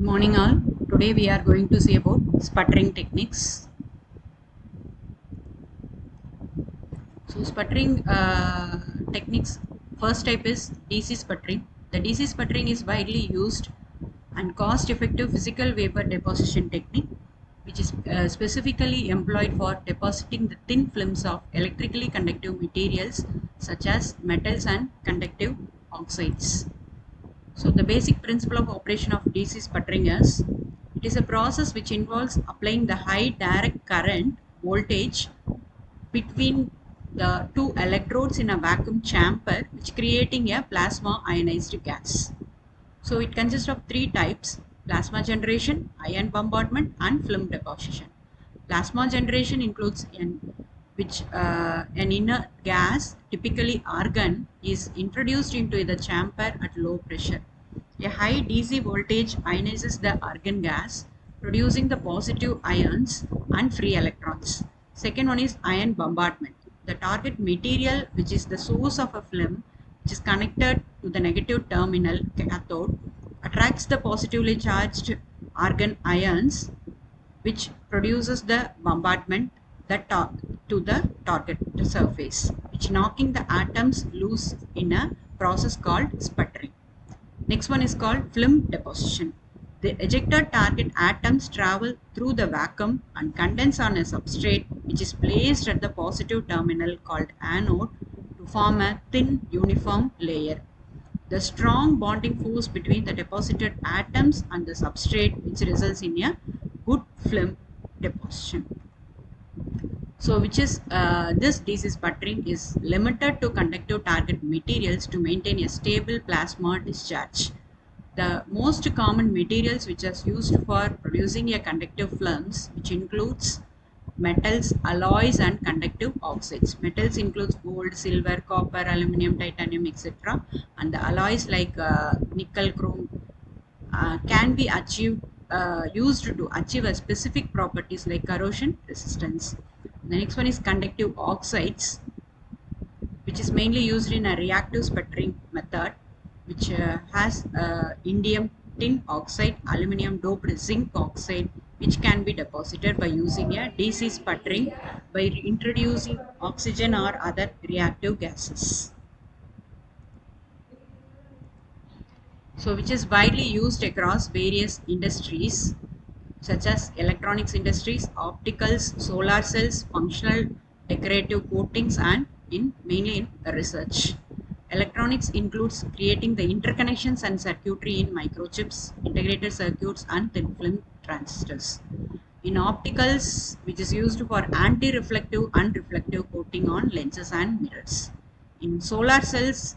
Morning all. Today we are going to see about sputtering techniques. So sputtering techniques, first type is DC sputtering. The DC sputtering is widely used and cost-effective physical vapor deposition technique, which is specifically employed for depositing the thin films of electrically conductive materials such as metals and conductive oxides. So the basic principle of operation of DC sputtering is it is a process which involves applying the high direct current voltage between the two electrodes in a vacuum chamber, which creating a plasma ionized gas. So it consists of three types: plasma generation, ion bombardment, and film deposition. Plasma generation includes an inert gas, typically argon, is introduced into the chamber at low pressure. A high DC voltage ionizes the argon gas, producing the positive ions and free electrons. Second one is ion bombardment. The target material, which is the source of a film, which is connected to the negative terminal cathode, attracts the positively charged argon ions, which produces the bombardment to the target surface, which knocking the atoms loose in a process called sputtering. Next one is called film deposition. The ejected target atoms travel through the vacuum and condense on a substrate which is placed at the positive terminal called anode to form a thin uniform layer. The strong bonding force between the deposited atoms and the substrate, which results in a good film deposition. So which is this DC sputtering is limited to conductive target materials to maintain a stable plasma discharge. The most common materials which are used for producing a conductive films, which includes metals, alloys, and conductive oxides. Metals includes gold, silver, copper, aluminum, titanium, etc. And the alloys like nickel, chrome can be used to achieve a specific properties like corrosion resistance. The next one is conductive oxides, which is mainly used in a reactive sputtering method, which has indium tin oxide, aluminum doped zinc oxide, which can be deposited by using a DC sputtering by introducing oxygen or other reactive gases. So which is widely used across various industries such as electronics industries, opticals, solar cells, functional decorative coatings, and mainly in research. Electronics includes creating the interconnections and circuitry in microchips, integrated circuits, and thin film transistors. In opticals, which is used for anti-reflective and reflective coating on lenses and mirrors. In solar cells,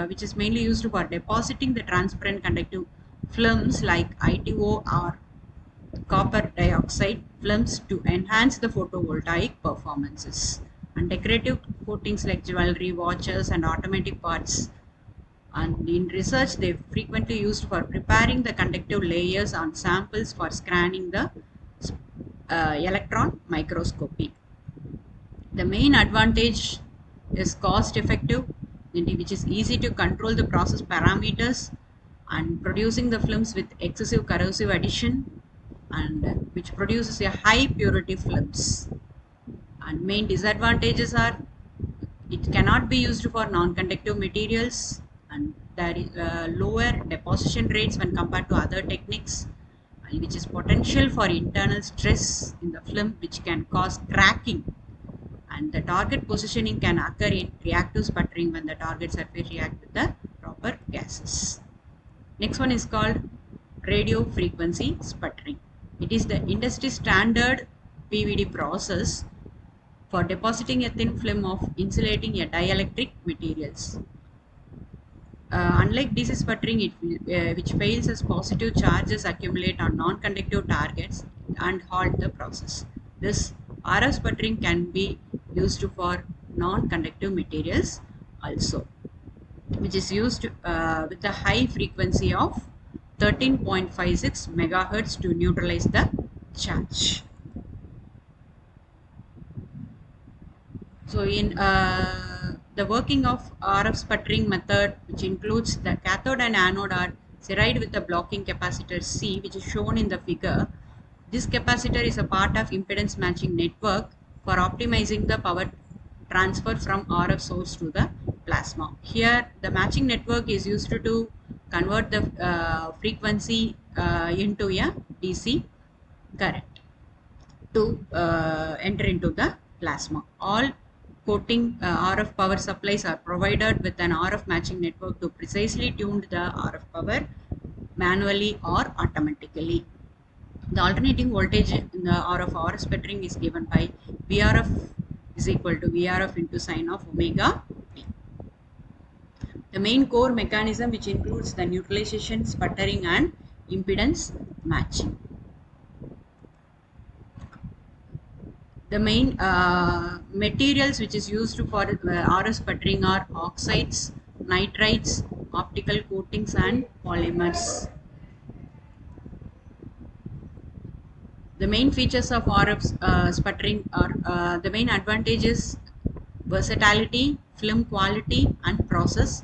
which is mainly used for depositing the transparent conductive films like ITO or copper dioxide films to enhance the photovoltaic performances. And decorative coatings like jewelry, watches, and automatic parts. And in research, they frequently used for preparing the conductive layers on samples for scanning the electron microscopy. The main advantage is cost effective, which is easy to control the process parameters and producing the films with excessive corrosive addition, and which produces a high purity films. And main disadvantages are it cannot be used for non-conductive materials, and there is lower deposition rates when compared to other techniques, which is potential for internal stress in the film, which can cause cracking. And the target positioning can occur in reactive sputtering when the target surface react with the proper gases. Next one is called radio frequency sputtering. It is the industry standard PVD process for depositing a thin film of insulating a dielectric materials. Unlike DC sputtering, which fails as positive charges accumulate on non-conductive targets and halt the process. This RF sputtering can be used for non-conductive materials also, which is used with a high frequency of 13.56 megahertz to neutralize the charge. So in the working of RF sputtering method, which includes the cathode and anode are Seride with the blocking capacitor C, which is shown in the figure. This capacitor is a part of impedance matching network for optimizing the power transfer from RF source to the plasma. Here, the matching network is used to convert the frequency into a DC current to enter into the plasma. All coating RF power supplies are provided with an RF matching network to precisely tune the RF power manually or automatically. The alternating voltage in the RF sputtering is given by VRF is equal to VRF into sine of omega t. The main core mechanism, which includes the neutralization, sputtering and impedance matching. The main materials which is used for RF sputtering are oxides, nitrides, optical coatings and polymers. The main features of RF sputtering are the main advantages: versatility, film quality and process